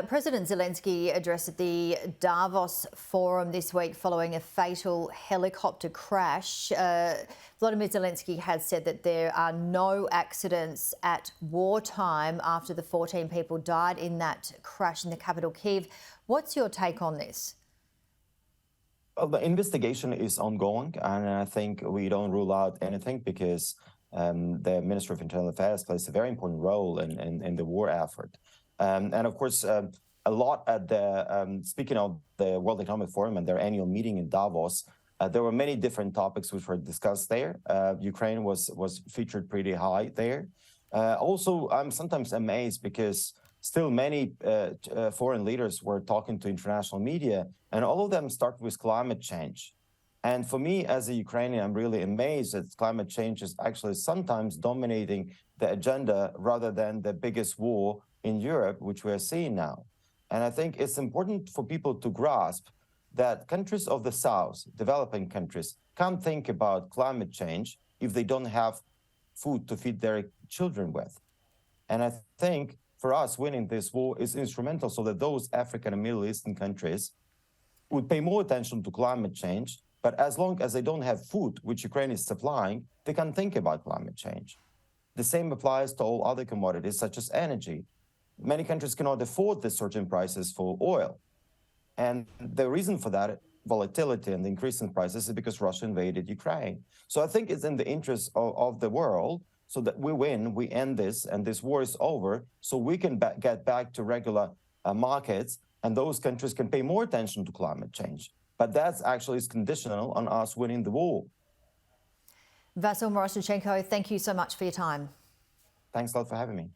President Zelensky addressed the Davos Forum this week following a fatal helicopter crash. Vladimir Zelensky has said that there are no accidents at wartime after the 14 people died in that crash in the capital, Kyiv. What's your take on this? Well, the investigation is ongoing, and I think we don't rule out anything because the Ministry of Internal Affairs plays a very important role in the war effort. And of course, a lot at the, speaking of the World Economic Forum and their annual meeting in Davos, there were many different topics which were discussed there. Ukraine was featured pretty high there. Also, I'm sometimes amazed because still many foreign leaders were talking to international media, and all of them start with climate change. And for me, as a Ukrainian, I'm really amazed that climate change is actually sometimes dominating the agenda rather than the biggest war in Europe, which we are seeing now. And I think it's important for people to grasp that countries of the South, developing countries, can't think about climate change if they don't have food to feed their children with. And I think for us, winning this war is instrumental so that those African and Middle Eastern countries would pay more attention to climate change. But as long as they don't have food, which Ukraine is supplying, they can think about climate change. The same applies to all other commodities, such as energy. Many countries cannot afford the surge in prices for oil. And the reason for that volatility and the increase in prices is because Russia invaded Ukraine. So I think it's in the interest of the world so that we win, we end this, and this war is over, so we can get back to regular markets, and those countries can pay more attention to climate change. But that's actually is conditional on us winning the war. Vasyl Myroshnychenko, thank you so much for your time. Thanks a lot for having me.